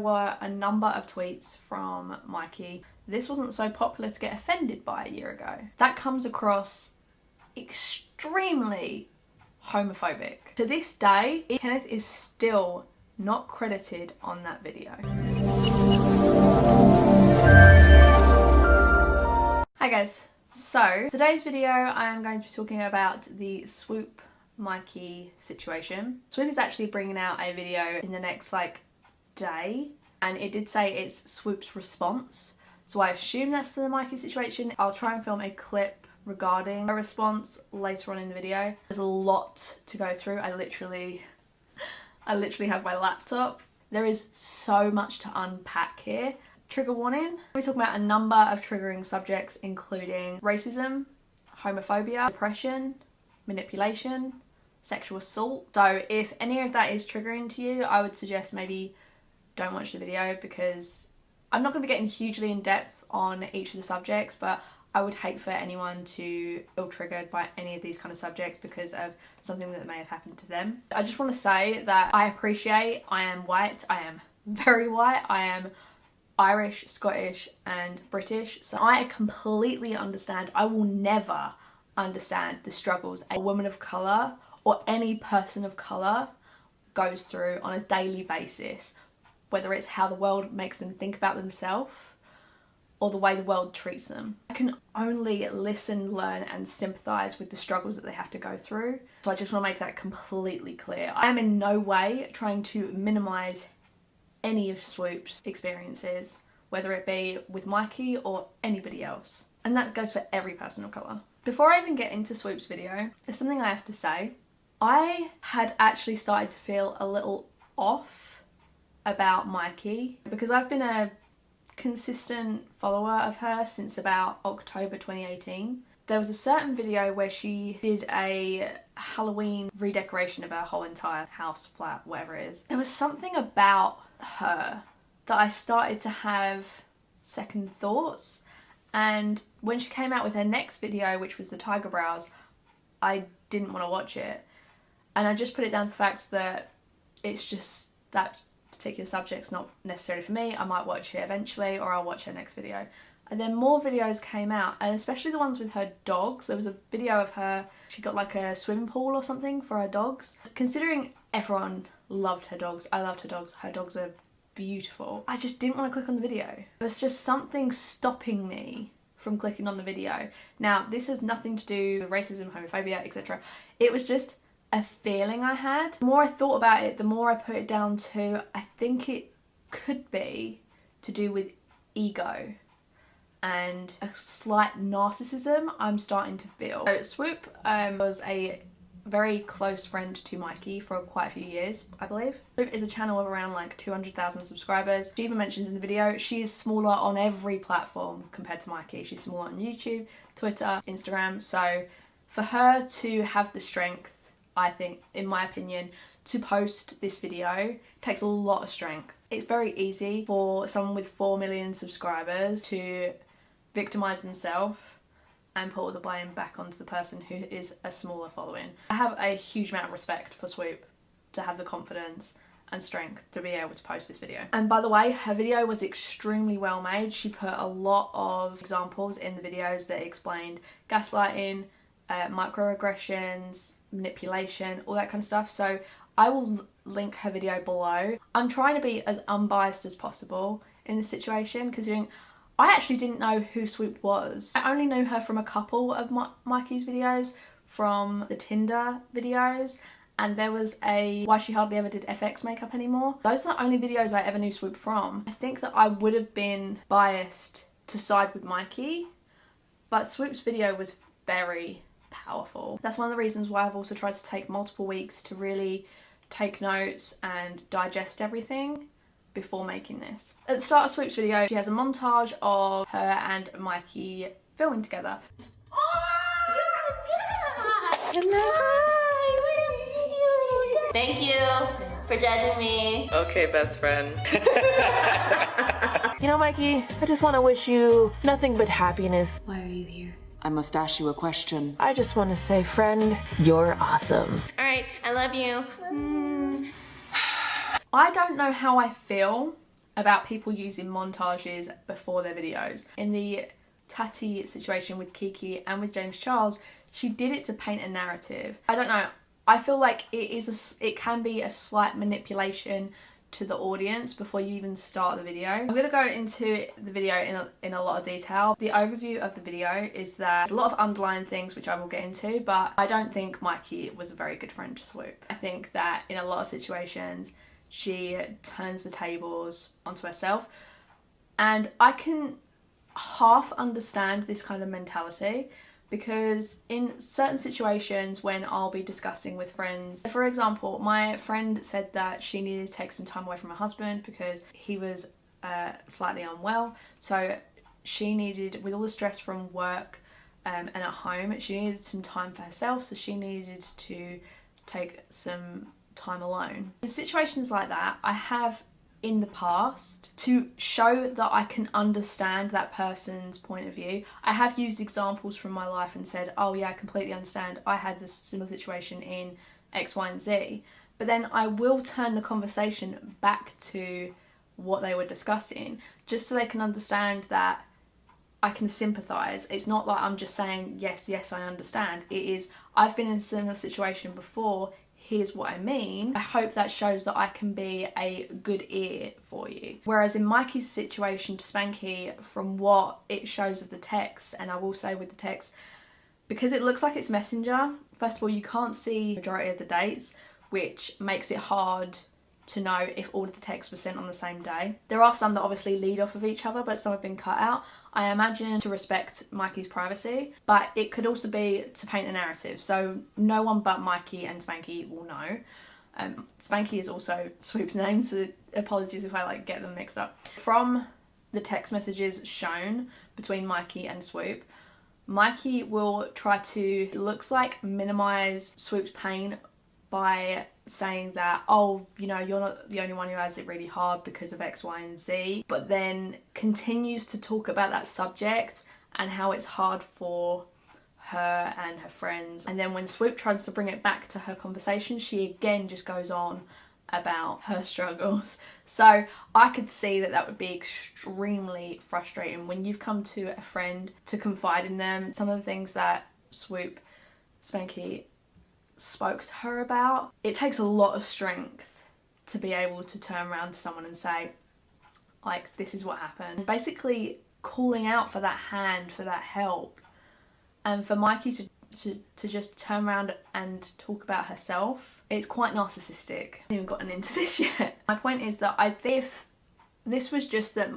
were a number of tweets from Mykie. This wasn't so popular to get offended by a year ago. That comes across extremely homophobic. To this day, Kenneth is still not credited on that video. Hi guys, so today's video I am going to be talking about the Swoop Mykie situation. Swoop is actually bringing out a video in the next day, and it did say it's Swoop's response, so I assume that's to the Mykie situation. I'll try and film a clip regarding a response later on in the video. There's a lot to go through. I literally have my laptop. There is so much to unpack here. Trigger warning. We talk about a number of triggering subjects, including racism, homophobia, depression, manipulation, sexual assault. So if any of that is triggering to you, I would suggest maybe don't watch the video, because I'm not going to be getting hugely in depth on each of the subjects, but I would hate for anyone to feel triggered by any of these kind of subjects because of something that may have happened to them. I just want to say that I am white, I am very white, I am Irish, Scottish and British, so I completely understand. I will never understand the struggles a woman of colour or any person of colour goes through on a daily basis, whether it's how the world makes them think about themselves or the way the world treats them. I can only listen, learn and sympathise with the struggles that they have to go through. So I just want to make that completely clear. I am in no way trying to minimise any of Swoop's experiences, whether it be with Mykie or anybody else. And that goes for every person of colour. Before I even get into Swoop's video, there's something I have to say. I had actually started to feel a little off about Mykie because I've been a consistent follower of her since about October 2018. There was a certain video where she did a Halloween redecoration of her whole entire house, flat, whatever it is. There was something about her that I started to have second thoughts, and when she came out with her next video, which was the tiger brows, I didn't want to watch it, and I just put it down to the fact that it's just that particular subject's not necessarily for me. I might watch it eventually, or I'll watch her next video. And then more videos came out, and especially the ones with her dogs. There was a video of her, she got like a swimming pool or something for her dogs. Considering everyone loved her dogs, I loved her dogs are beautiful, I just didn't want to click on the video. There was just something stopping me from clicking on the video. Now, this has nothing to do with racism, homophobia, etc. It was just a feeling I had. The more I thought about it, the more I put it down to, I think it could be to do with ego and a slight narcissism I'm starting to feel. So Swoop was a very close friend to Mykie for quite a few years, I believe. Swoop is a channel of around 200,000 subscribers. She even mentions in the video she is smaller on every platform compared to Mykie. She's smaller on YouTube, Twitter, Instagram. So for her to have the strength, I think, in my opinion, to post this video takes a lot of strength. It's very easy for someone with 4 million subscribers to victimise themselves and put all the blame back onto the person who is a smaller following. I have a huge amount of respect for Swoop to have the confidence and strength to be able to post this video. And by the way, her video was extremely well made. She put a lot of examples in the videos that explained gaslighting, microaggressions, manipulation, all that kind of stuff. So I will link her video below. I'm trying to be as unbiased as possible in this situation, considering I actually didn't know who Swoop was. I only knew her from a couple of Mykie's videos, from the Tinder videos, and there was a Why She Hardly Ever Did FX Makeup Anymore. Those are the only videos I ever knew Swoop from. I think that I would have been biased to side with Mykie, but Swoop's video was very powerful. That's one of the reasons why I've also tried to take multiple weeks to really take notes and digest everything before making this. At the start of Swoop's video, she has a montage of her and Mykie filming together. Thank you for judging me. Okay, best friend. You know, Mykie, I just want to wish you nothing but happiness. Why are you here? I must ask you a question. I just want to say, friend, you're awesome. All right, I love you. I don't know how I feel about people using montages before their videos. In the Tati situation with Kiki and with James Charles, she did it to paint a narrative. I don't know, I feel like it can be a slight manipulation to the audience before you even start the video. I'm going to go into the video in a lot of detail. The overview of the video is that there's a lot of underlying things which I will get into, but I don't think Mykie was a very good friend to Swoop. I think that in a lot of situations she turns the tables onto herself, and I can half understand this kind of mentality, because in certain situations when I'll be discussing with friends, for example, my friend said that she needed to take some time away from her husband because he was slightly unwell, so she needed, with all the stress from work and at home, she needed some time for herself, so she needed to take some time alone. In situations like that, I have in the past, to show that I can understand that person's point of view, I have used examples from my life and said, oh yeah, I completely understand, I had this similar situation in X, Y and Z, but then I will turn the conversation back to what they were discussing, just so they can understand that I can sympathise. It's not like I'm just saying, yes, I understand. It is, I've been in a similar situation before, here's what I mean. I hope that shows that I can be a good ear for you. Whereas in Mykie's situation to Spanky, from what it shows of the text, and I will say with the text, because it looks like it's Messenger, first of all, you can't see the majority of the dates, which makes it hard to know if all of the texts were sent on the same day. There are some that obviously lead off of each other, but some have been cut out. I imagine to respect Mykie's privacy, but it could also be to paint a narrative. So no one but Mykie and Spanky will know. Spanky is also Swoop's name, so apologies if I get them mixed up. From the text messages shown between Mykie and Swoop, Mykie will try to, it looks like, minimise Swoop's pain by saying that, oh, you know, you're not the only one who has it really hard because of X, Y and Z, but then continues to talk about that subject and how it's hard for her and her friends. And then when Swoop tries to bring it back to her conversation, she again just goes on about her struggles. So I could see that that would be extremely frustrating when you've come to a friend to confide in them. Some of the things that Swoop, Spanky spoke to her about, it takes a lot of strength to be able to turn around to someone and say, like, this is what happened. Basically calling out for that hand, for that help. And for Mykie to just turn around and talk about herself, it's quite narcissistic. I haven't even gotten into this yet. My point is that I think if this was just that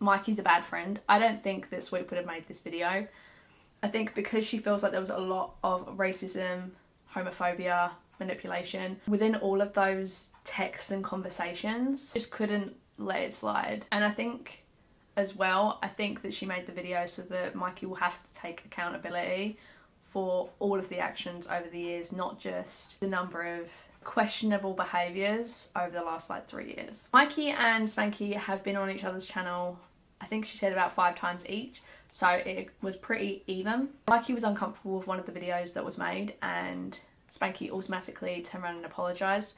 Mykie's a bad friend, I don't think that Swoop would have made this video. I think because she feels like there was a lot of racism, homophobia, manipulation within all of those texts and conversations, just couldn't let it slide. And I think as well, I think that she made the video so that Mykie will have to take accountability for all of the actions over the years, not just the number of questionable behaviours over the last 3 years. Mykie and Spanky have been on each other's channel, I think she said about 5 times each, so it was pretty even. Mykie was uncomfortable with one of the videos that was made and Spanky automatically turned around and apologised.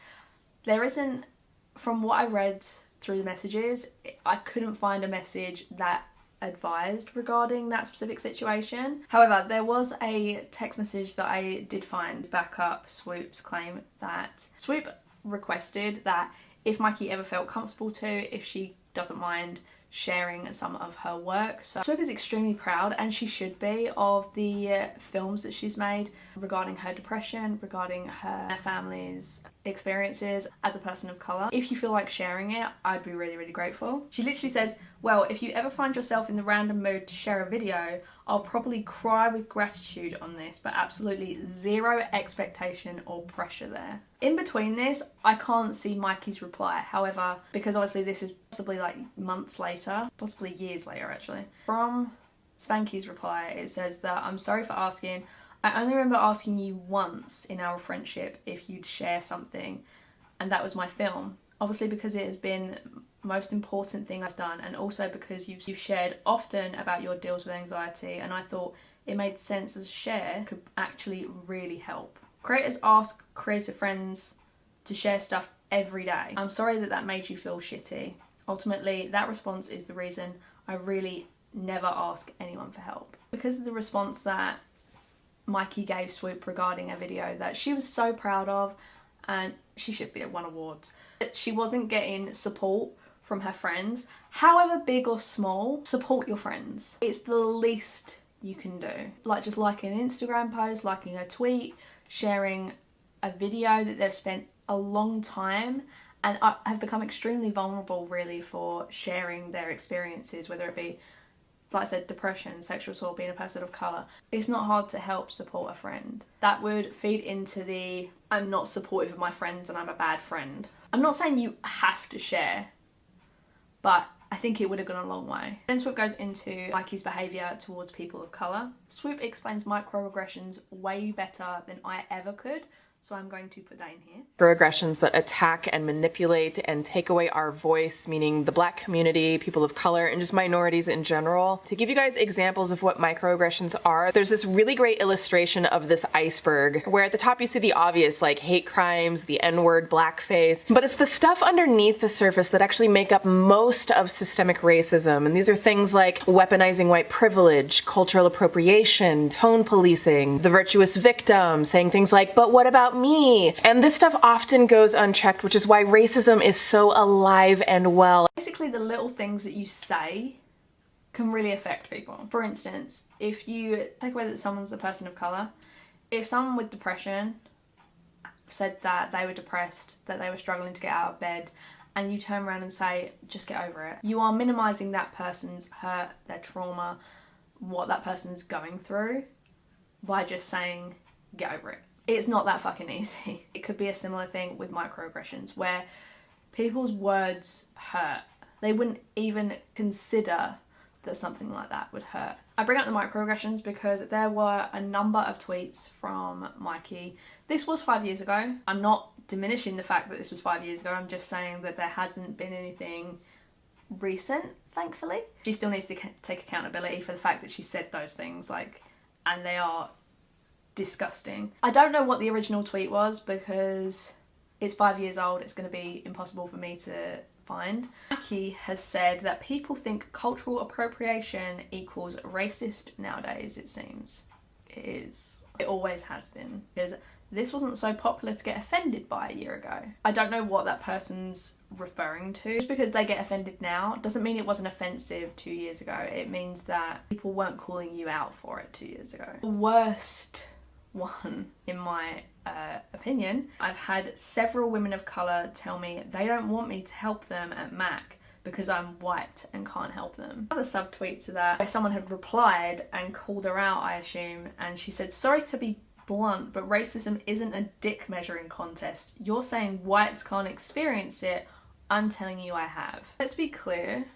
There isn't, from what I read through the messages, I couldn't find a message that advised regarding that specific situation. However, there was a text message that I did find to back up Swoop's claim that Swoop requested that if Mykie ever felt comfortable to, if she doesn't mind sharing some of her work. So Swoop is extremely proud, and she should be, of the films that she's made regarding her depression, regarding her family's experiences as a person of colour. If you feel like sharing it, I'd be really, really grateful. She literally says, well, if you ever find yourself in the random mood to share a video, I'll probably cry with gratitude on this, but absolutely zero expectation or pressure there. In between this, I can't see Mykie's reply. However, because obviously this is possibly months later, possibly years later actually. From Spanky's reply, it says that, I'm sorry for asking. I only remember asking you once in our friendship if you'd share something, and that was my film. Obviously because it has been most important thing I've done, and also because you've shared often about your deals with anxiety, and I thought it made sense as a share could actually really help. Creators ask creator friends to share stuff every day. I'm sorry that that made you feel shitty. Ultimately, that response is the reason I really never ask anyone for help. Because of the response that Mykie gave Swoop regarding a video that she was so proud of, and she should be at won awards, she wasn't getting support from her friends. However big or small, support your friends. It's the least you can do. Like just liking an Instagram post, liking a tweet, sharing a video that they've spent a long time and have become extremely vulnerable really for sharing their experiences, whether it be, like I said, depression, sexual assault, being a person of colour. It's not hard to help support a friend. That would feed into the I'm not supportive of my friends and I'm a bad friend. I'm not saying you have to share, but I think it would have gone a long way. Then Swoop goes into Mykie's behaviour towards people of colour. Swoop explains microaggressions way better than I ever could, so I'm going to put that in here. Microaggressions that attack and manipulate and take away our voice, meaning the Black community, people of color, and just minorities in general. To give you guys examples of what microaggressions are, there's this really great illustration of this iceberg, where at the top you see the obvious, like hate crimes, the N-word, blackface, but it's the stuff underneath the surface that actually make up most of systemic racism. And these are things like weaponizing white privilege, cultural appropriation, tone policing, the virtuous victim, saying things like, but what about me? And this stuff often goes unchecked, which is why racism is so alive and well. Basically, the little things that you say can really affect people. For instance, if you take away that someone's a person of colour, if someone with depression said that they were depressed, that they were struggling to get out of bed, and you turn around and say, just get over it, you are minimising that person's hurt, their trauma, what that person's going through by just saying, get over it. It's not that fucking easy. It could be a similar thing with microaggressions where people's words hurt. They wouldn't even consider that something like that would hurt. I bring up the microaggressions because there were a number of tweets from Mykie. This was 5 years ago. I'm not diminishing the fact that this was 5 years ago. I'm just saying that there hasn't been anything recent, thankfully. She still needs to take accountability for the fact that she said those things, and they are disgusting. I don't know what the original tweet was because it's 5 years old. It's going to be impossible for me to find. Mykie has said that people think cultural appropriation equals racist nowadays, it seems. It is. It always has been. Because this wasn't so popular to get offended by a year ago. I don't know what that person's referring to. Just because they get offended now doesn't mean it wasn't offensive 2 years ago. It means that people weren't calling you out for it 2 years ago. The worst one, in my opinion, I've had several women of colour tell me they don't want me to help them at Mac because I'm white and can't help them. Another subtweet to that, where someone had replied and called her out, I assume, and she said, sorry to be blunt, but racism isn't a dick measuring contest. You're saying whites can't experience it, I'm telling you I have. Let's be clear.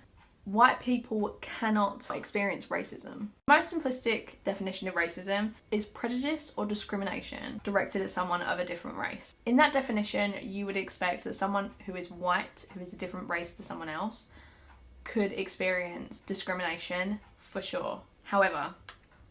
White people cannot experience racism. The most simplistic definition of racism is prejudice or discrimination directed at someone of a different race. In that definition, you would expect that someone who is white, who is a different race to someone else, could experience discrimination for sure. However,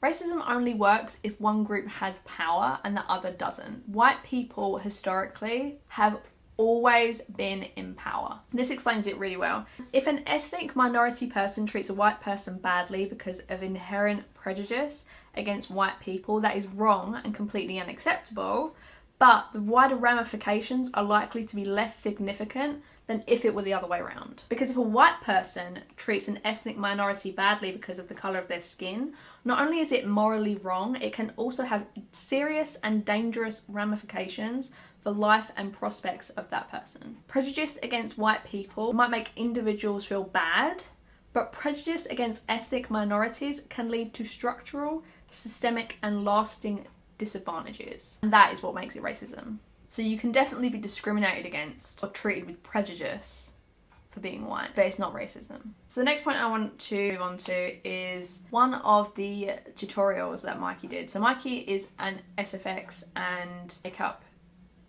racism only works if one group has power and the other doesn't. White people historically have always been in power. This explains it really well. If an ethnic minority person treats a white person badly because of inherent prejudice against white people, that is wrong and completely unacceptable, but the wider ramifications are likely to be less significant than if it were the other way around. Because if a white person treats an ethnic minority badly because of the colour of their skin, not only is it morally wrong, it can also have serious and dangerous ramifications for life and prospects of that person. Prejudice against white people might make individuals feel bad, but prejudice against ethnic minorities can lead to structural, systemic, and lasting disadvantages. And that is what makes it racism. So you can definitely be discriminated against or treated with prejudice for being white, but it's not racism. So the next point I want to move on to is one of the tutorials that Mykie did. So Mykie is an SFX and makeup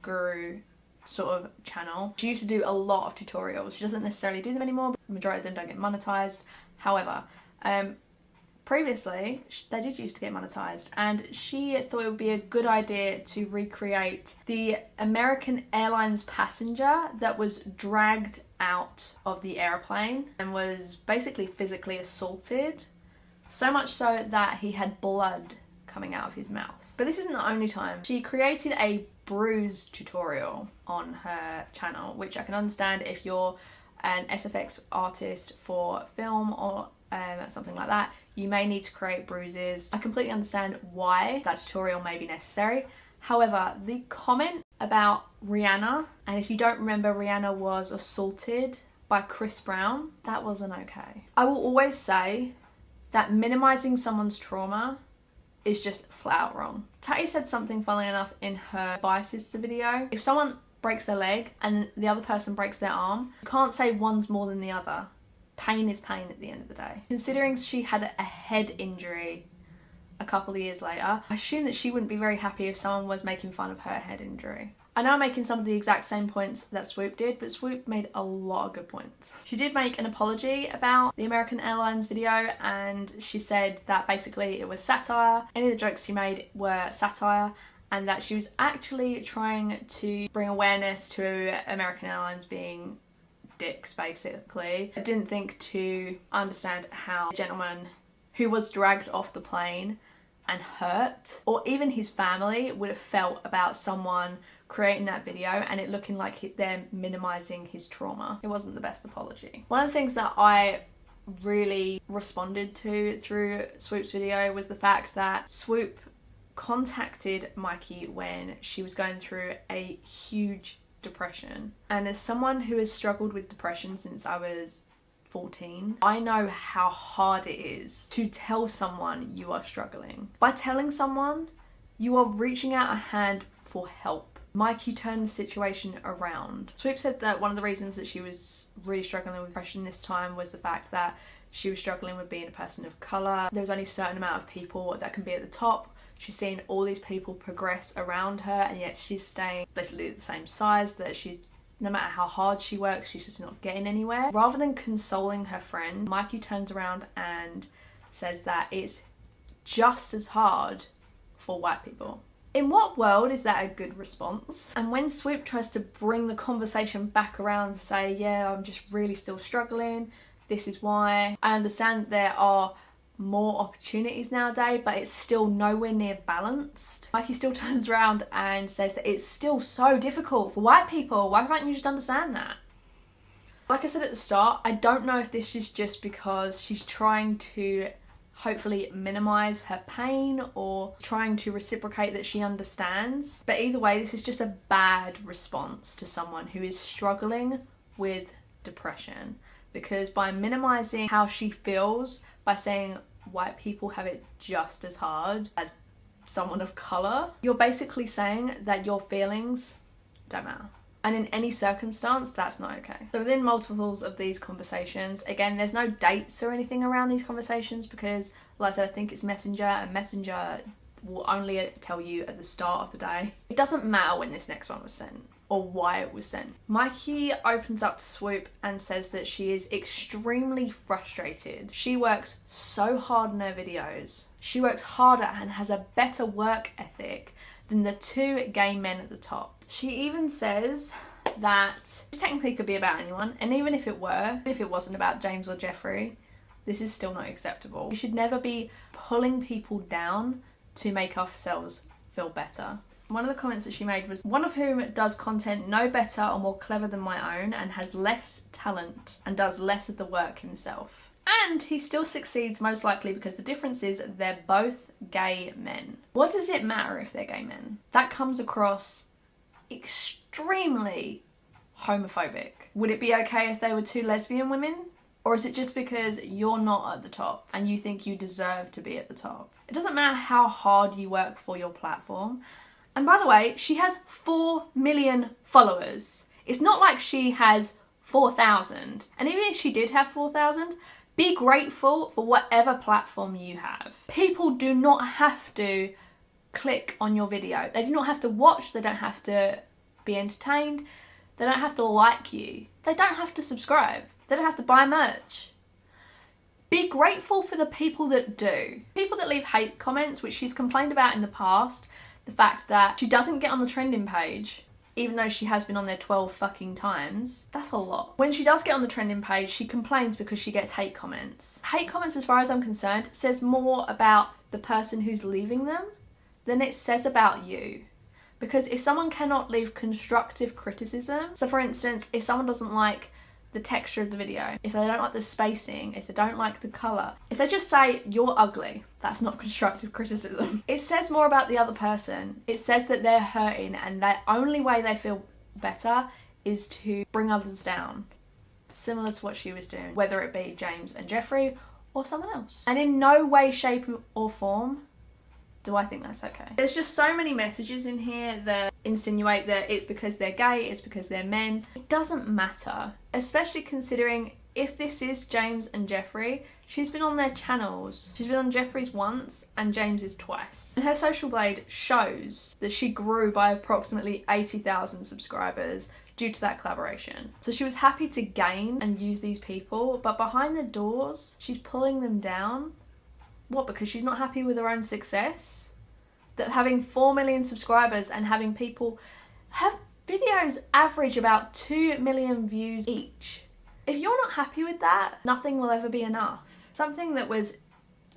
guru sort of channel. She used to do a lot of tutorials. She doesn't necessarily do them anymore, but the majority of them don't get monetized. However, previously, they did used to get monetized, and she thought it would be a good idea to recreate the American Airlines passenger that was dragged out of the airplane and was basically physically assaulted, so much so that he had blood coming out of his mouth. But this isn't the only time. She created a bruise tutorial on her channel, which I can understand if you're an SFX artist for film or something like that, you may need to create bruises. I completely understand why that tutorial may be necessary. However, the comment about Rihanna, and if you don't remember, Rihanna was assaulted by Chris Brown, that wasn't okay. I will always say that minimizing someone's trauma is just flat out wrong. Tati said something funnily enough in her biases video. If someone breaks their leg and the other person breaks their arm, you can't say one's more than the other. Pain is pain at the end of the day. Considering she had a head injury a couple of years later, I assume that she wouldn't be very happy if someone was making fun of her head injury. I know I'm making some of the exact same points that Swoop did, but Swoop made a lot of good points. She did make an apology about the American Airlines video, and she said that basically it was satire. Any of the jokes she made were satire, and that she was actually trying to bring awareness to American Airlines being dicks, basically. I didn't think to understand how a gentleman who was dragged off the plane and hurt, or even his family, would have felt about someone creating that video and it looking like they're minimizing his trauma. It wasn't the best apology. One of the things that I really responded to through Swoop's video was the fact that Swoop contacted Mykie when she was going through a huge depression. And as someone who has struggled with depression since I was 14, I know how hard it is to tell someone you are struggling. By telling someone, you are reaching out a hand for help. Mykie turned the situation around. Swoop said that one of the reasons that she was really struggling with depression this time was the fact that she was struggling with being a person of colour. There was only a certain amount of people that can be at the top. She's seen all these people progress around her, and yet she's staying literally the same size, that she's, no matter how hard she works, she's just not getting anywhere. Rather than consoling her friend, Mykie turns around and says that it's just as hard for white people. In what world is that a good response? And when Swoop tries to bring the conversation back around to say, yeah, I'm just really still struggling, this is why, I understand there are more opportunities nowadays, but it's still nowhere near balanced. Mykie still turns around and says that it's still so difficult for white people. Why can't you just understand that? Like I said at the start, I don't know if this is just because she's trying to hopefully minimize her pain or trying to reciprocate that she understands. But either way, this is just a bad response to someone who is struggling with depression, because by minimizing how she feels, by saying white people have it just as hard as someone of colour, you're basically saying that your feelings don't matter. And in any circumstance, that's not okay. So within multiples of these conversations, again, there's no dates or anything around these conversations because, like I said, I think it's Messenger, and Messenger will only tell you at the start of the day. It doesn't matter when this next one was sent or why it was sent. Mykie opens up to Swoop and says that she is extremely frustrated. She works so hard in her videos. She works harder and has a better work ethic than the two gay men at the top. She even says that this technically could be about anyone, and even if it wasn't about James or Jeffrey, this is still not acceptable. We should never be pulling people down to make ourselves feel better. One of the comments that she made was, one of whom does content no better or more clever than my own and has less talent and does less of the work himself. And he still succeeds most likely because the difference is they're both gay men. What does it matter if they're gay men? That comes across extremely homophobic. Would it be okay if they were two lesbian women? Or is it just because you're not at the top and you think you deserve to be at the top? It doesn't matter how hard you work for your platform. And by the way, she has 4 million followers. It's not like she has 4,000. And even if she did have 4,000, be grateful for whatever platform you have. People do not have to click on your video. They do not have to watch. They don't have to be entertained. They don't have to like you. They don't have to subscribe. They don't have to buy merch. Be grateful for the people that do. People that leave hate comments, which she's complained about in the past, the fact that she doesn't get on the trending page, even though she has been on there 12 fucking times, that's a lot. When she does get on the trending page, she complains because she gets hate comments. Hate comments, as far as I'm concerned, says more about the person who's leaving them than it says about you. Because if someone cannot leave constructive criticism, so for instance, if someone doesn't like the texture of the video, if they don't like the spacing, if they don't like the colour, if they just say you're ugly, that's not constructive criticism. It says more about the other person. It says that they're hurting and the only way they feel better is to bring others down. Similar to what she was doing, whether it be James and Jeffrey or someone else. And in no way, shape or form do I think that's okay. There's just so many messages in here that insinuate that it's because they're gay, it's because they're men. It doesn't matter, especially considering if this is James and Jeffrey, she's been on their channels. She's been on Jeffrey's once and James's twice. And her social blade shows that she grew by approximately 80,000 subscribers due to that collaboration. So she was happy to gain and use these people, but behind the doors, she's pulling them down. What, because she's not happy with her own success? That having 4 million subscribers and having people... Her videos average about 2 million views each. If you're not happy with that, nothing will ever be enough. Something that was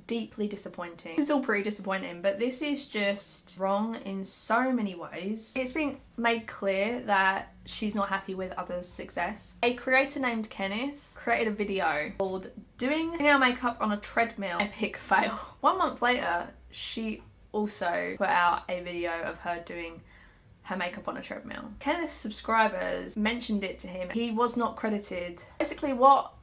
deeply disappointing. This is all pretty disappointing, but this is just wrong in so many ways. It's been made clear that she's not happy with others' success. A creator named Kenneth created a video called Doing Nail Makeup on a Treadmill Epic Fail. 1 month later, she also put out a video of her doing her makeup on a treadmill. Kenneth's subscribers mentioned it to him. He was not credited. Basically, what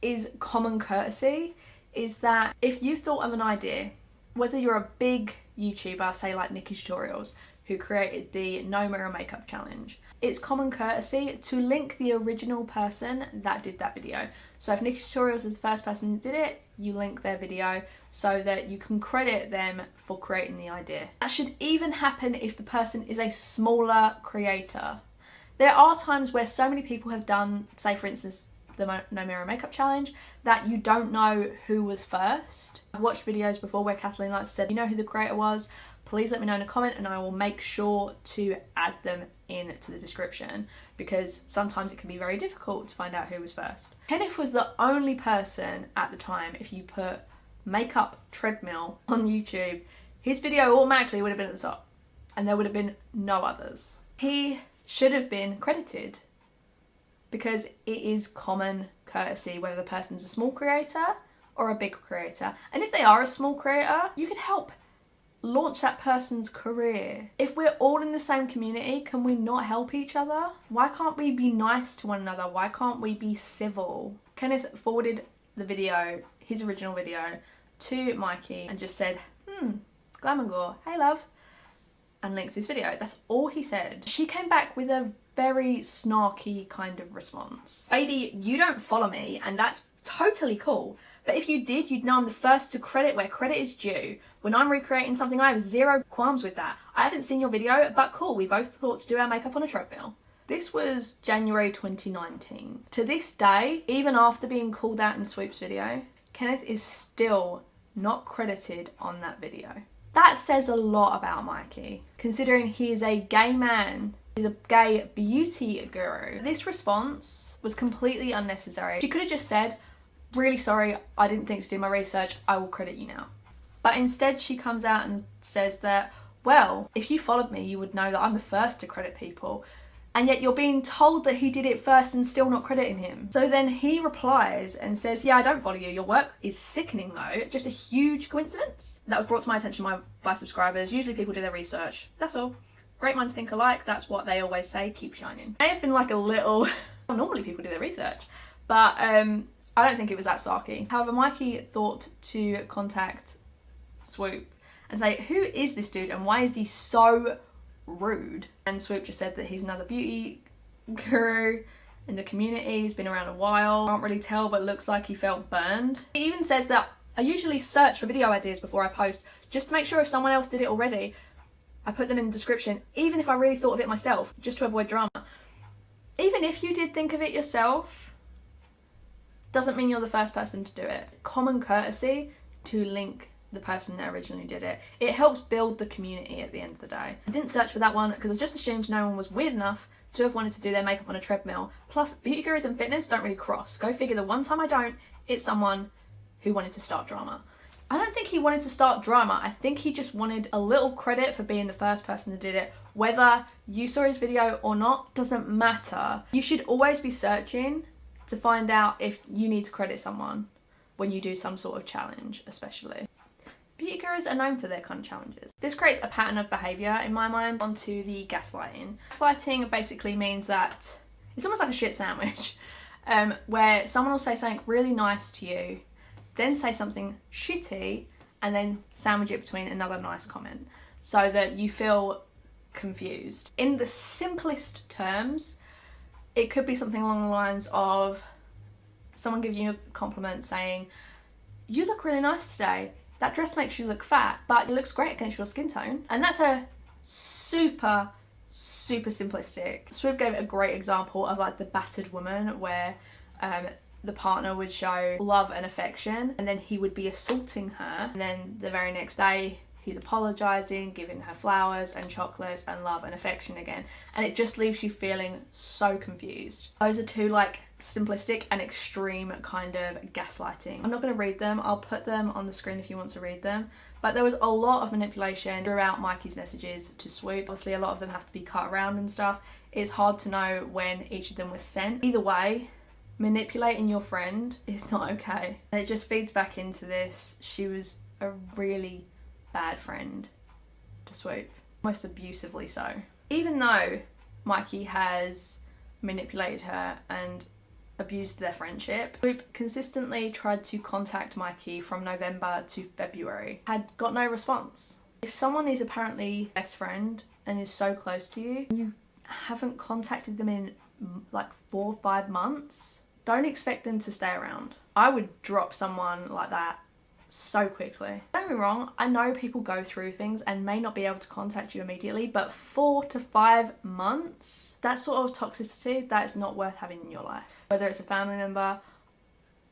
is common courtesy is that if you thought of an idea, whether you're a big YouTuber, say like Mykie Tutorials, who created the No Mirror Makeup Challenge, it's common courtesy to link the original person that did that video. So if Mykie Tutorials is the first person that did it, you link their video so that you can credit them for creating the idea. That should even happen if the person is a smaller creator. There are times where so many people have done, say for instance, the No Mirror Makeup Challenge, that you don't know who was first. I've watched videos before where Kathleen Lights said, you know who the creator was? Please let me know in a comment and I will make sure to add them into the description, because sometimes it can be very difficult to find out who was first. Kenneth was the only person at the time, if you put makeup treadmill on YouTube, his video automatically would have been at the top and there would have been no others. He should have been credited because it is common courtesy whether the person's a small creator or a big creator. And if they are a small creator, you could help launch that person's career. If we're all in the same community, can we not help each other? Why can't we be nice to one another? Why can't we be civil? Kenneth forwarded the video, his original video, to Mykie and just said, Glam and Gore, hey love, and links his video. That's all he said. She came back with a very snarky kind of response. Baby, you don't follow me and that's totally cool. But if you did, you'd know I'm the first to credit where credit is due. When I'm recreating something, I have zero qualms with that. I haven't seen your video, but cool, we both thought to do our makeup on a treadmill. This was January 2019. To this day, even after being called out in Swoop's video, Kenneth is still not credited on that video. That says a lot about Mykie, considering he is a gay man. He's a gay beauty guru. This response was completely unnecessary. She could have just said, really sorry, I didn't think to do my research, I will credit you now. But instead she comes out and says that, well, if you followed me, you would know that I'm the first to credit people. And yet you're being told that he did it first and still not crediting him. So then he replies and says, yeah, I don't follow you. Your work is sickening though. Just a huge coincidence. That was brought to my attention by subscribers. Usually people do their research. That's all. Great minds think alike. That's what they always say. Keep shining. May have been like a little... well, normally people do their research. But I don't think it was that sarky. However, Mykie thought to contact Swoop and say, who is this dude and why is he so rude? And Swoop just said that he's another beauty guru in the community. He's been around a while. Can't really tell, but looks like he felt burned. He even says that I usually search for video ideas before I post just to make sure if someone else did it already, I put them in the description, even if I really thought of it myself, just to avoid drama. Even if you did think of it yourself, doesn't mean you're the first person to do it. Common courtesy to link the person that originally did it. It helps build the community at the end of the day. I didn't search for that one because I just assumed no one was weird enough to have wanted to do their makeup on a treadmill. Plus, beauty gurus and fitness don't really cross. Go figure, the one time I don't, it's someone who wanted to start drama. I don't think he wanted to start drama. I think he just wanted a little credit for being the first person that did it. Whether you saw his video or not doesn't matter. You should always be searching to find out if you need to credit someone when you do some sort of challenge, especially. Beauty gurus are known for their kind of challenges. This creates a pattern of behaviour in my mind. Onto the gaslighting. Gaslighting basically means that it's almost like a shit sandwich, where someone will say something really nice to you, then say something shitty, and then sandwich it between another nice comment, so that you feel confused. In the simplest terms, it could be something along the lines of someone giving you a compliment saying, "You look really nice today. That dress makes you look fat, but it looks great against your skin tone." And that's a super simplistic. Swoop gave a great example of like the battered woman, where the partner would show love and affection and then he would be assaulting her, and then the very next day he's apologising, giving her flowers and chocolates and love and affection again, and it just leaves you feeling so confused. Those are two like simplistic and extreme kind of gaslighting. I'm not going to read them, I'll put them on the screen if you want to read them, but there was a lot of manipulation throughout Mykie's messages to Swoop. Obviously a lot of them have to be cut around and stuff. It's hard to know when each of them was sent. Either way, manipulating your friend is not okay. And it just feeds back into this. She was a really bad friend to Swoop, most abusively so. Even though Mykie has manipulated her and abused their friendship, Swoop consistently tried to contact Mykie from November to February, had got no response. If someone is apparently best friend and is so close to you, you haven't contacted them in like 4 or 5 months, don't expect them to stay around. I would drop someone like that so quickly. Don't get me wrong, I know people go through things and may not be able to contact you immediately, but 4 to 5 months, that sort of toxicity, that is not worth having in your life. Whether it's a family member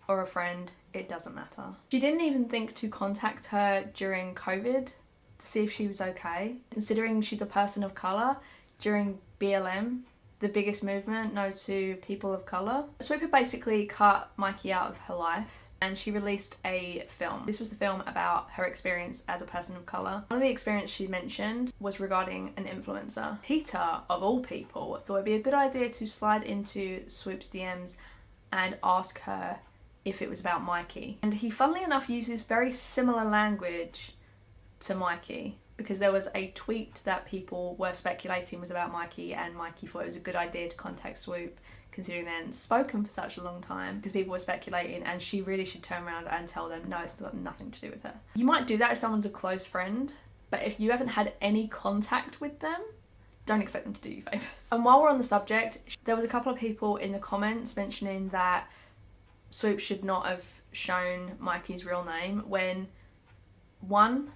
or a friend, it doesn't matter. She didn't even think to contact her during COVID to see if she was okay, considering she's a person of colour during BLM, the biggest movement known to people of colour. Swoop had basically cut Mykie out of her life, and she released a film. This was the film about her experience as a person of colour. One of the experiences she mentioned was regarding an influencer. Peter, of all people, thought it'd be a good idea to slide into Swoop's DMs and ask her if it was about Mykie. And he, funnily enough, uses very similar language to Mykie, because there was a tweet that people were speculating was about Mykie, and Mykie thought it was a good idea to contact Swoop, considering they hadn't spoken for such a long time, because people were speculating, and she really should turn around and tell them, no, it's got nothing to do with her. You might do that if someone's a close friend, but if you haven't had any contact with them, don't expect them to do you favours. And while we're on the subject, there was a couple of people in the comments mentioning that Swoop should not have shown Mykie's real name, when, one,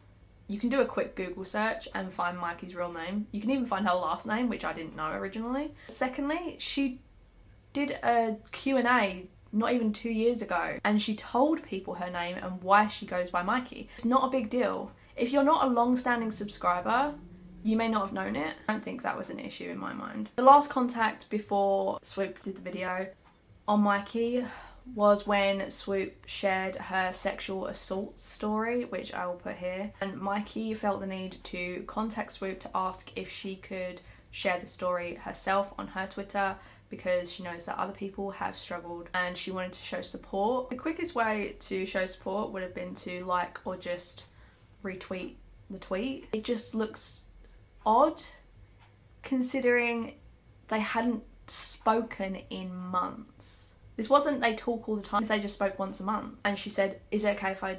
you can do a quick Google search and find Mykie's real name. You can even find her last name, which I didn't know originally. Secondly, she did a Q&A not even 2 years ago, and she told people her name and why she goes by Mykie. It's not a big deal. If you're not a long-standing subscriber, you may not have known it. I don't think that was an issue in my mind. The last contact before Swoop did the video on Mykie was when Swoop shared her sexual assault story, which I will put here. And Mykie felt the need to contact Swoop to ask if she could share the story herself on her Twitter, because she knows that other people have struggled and she wanted to show support. The quickest way to show support would have been to like or just retweet the tweet. It just looks odd considering they hadn't spoken in months. This wasn't they talk all the time, they just spoke once a month. And she said, is it okay if I,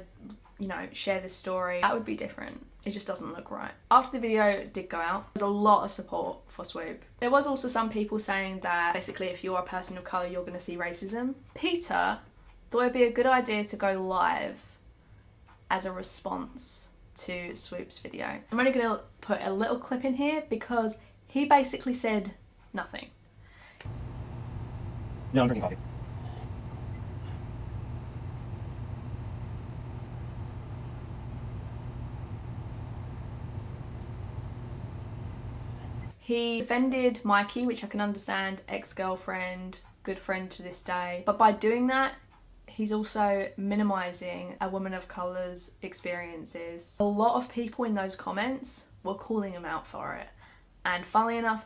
share this story? That would be different. It just doesn't look right. After the video did go out, there was a lot of support for Swoop. There was also some people saying that basically if you're a person of colour, you're going to see racism. Peter thought it'd be a good idea to go live as a response to Swoop's video. I'm only going to put a little clip in here because he basically said nothing. No, I'm drinking coffee. He defended Mykie, which I can understand, ex-girlfriend, good friend to this day. But by doing that, he's also minimising a woman of colour's experiences. A lot of people in those comments were calling him out for it. And funnily enough,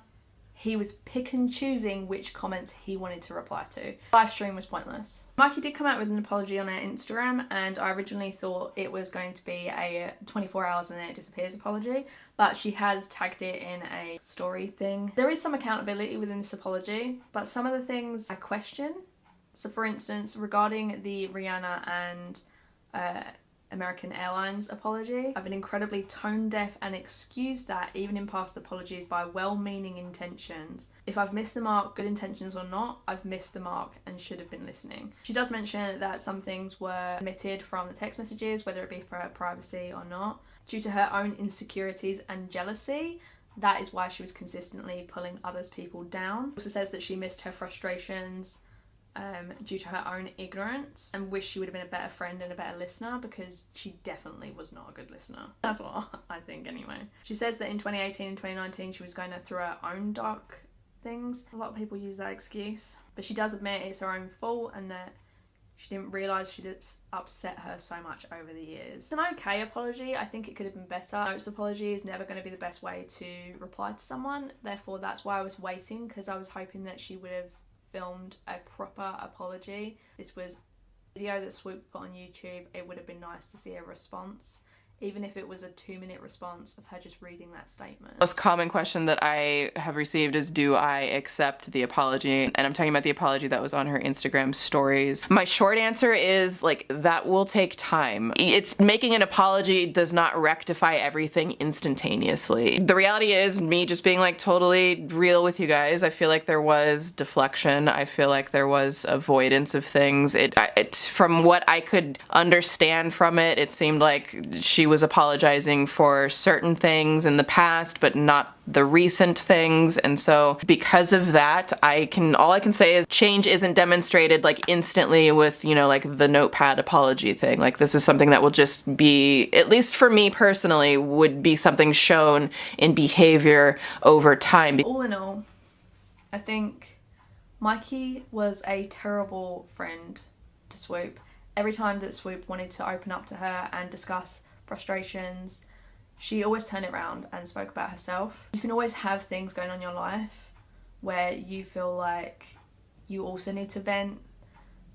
he was pick and choosing which comments he wanted to reply to. Live stream was pointless. Mykie did come out with an apology on her Instagram, and I originally thought it was going to be a 24 hours and then it disappears apology, but she has tagged it in a story thing. There is some accountability within this apology, but some of the things I question. So for instance, regarding the Rihanna and American Airlines apology, I've been incredibly tone deaf and excused that even in past apologies by well-meaning intentions. If I've missed the mark, good intentions or not, I've missed the mark and should have been listening. She does mention that some things were omitted from the text messages, whether it be for her privacy or not, due to her own insecurities and jealousy. That is why she was consistently pulling others people down. Also says that she missed her frustrations due to her own ignorance, and wish she would have been a better friend and a better listener, because she definitely was not a good listener. That's what I think anyway. She says that in 2018 and 2019 she was going through her own dark things. A lot of people use that excuse, but she does admit it's her own fault and that she didn't realise she'd upset her so much over the years. It's an okay apology. I think it could have been better. Notes apology is never going to be the best way to reply to someone, therefore that's why I was waiting, because I was hoping that she would have filmed a proper apology. This was a video that Swoop put on YouTube. It would have been nice to see a response, even if it was a 2-minute response of her just reading that statement. The most common question that I have received is, do I accept the apology? And I'm talking about the apology that was on her Instagram stories. My short answer is, like, that will take time. It's making an apology does not rectify everything instantaneously. The reality is me just being like totally real with you guys. I feel like there was deflection. I feel like there was avoidance of things. From what I could understand from it, it seemed like she was apologizing for certain things in the past, but not the recent things. And so because of that, all I can say is change isn't demonstrated like instantly with, you know, like the notepad apology thing. Like, this is something that will just be, at least for me personally, would be something shown in behavior over time. All in all, I think Mykie was a terrible friend to Swoop. Every time that Swoop wanted to open up to her and discuss frustrations, she always turned it around and spoke about herself. You can always have things going on in your life where you feel like you also need to vent.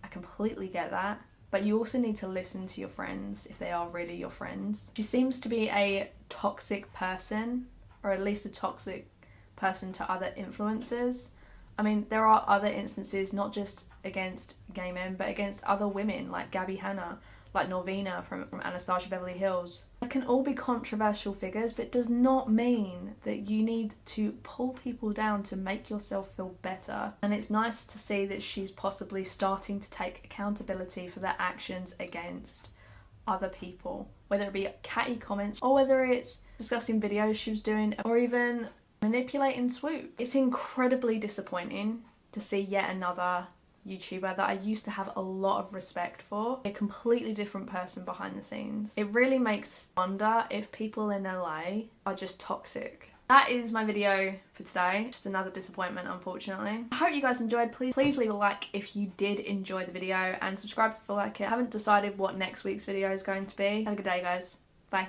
I completely get that, but you also need to listen to your friends if they are really your friends. She seems to be a toxic person, or at least a toxic person to other influencers. I mean, there are other instances, not just against gay men, but against other women, like Gabby Hanna, like Norvina from Anastasia Beverly Hills. They can all be controversial figures, but it does not mean that you need to pull people down to make yourself feel better. And it's nice to see that she's possibly starting to take accountability for their actions against other people, whether it be catty comments or whether it's discussing videos she was doing or even manipulating Swoop. It's incredibly disappointing to see yet another YouTuber that I used to have a lot of respect for, a completely different person behind the scenes. It really makes me wonder if people in LA are just toxic. That is my video for today. Just another disappointment, unfortunately. I hope you guys enjoyed. Please leave a like if you did enjoy the video and subscribe if you like it. I haven't decided what next week's video is going to be. Have a good day, guys. Bye.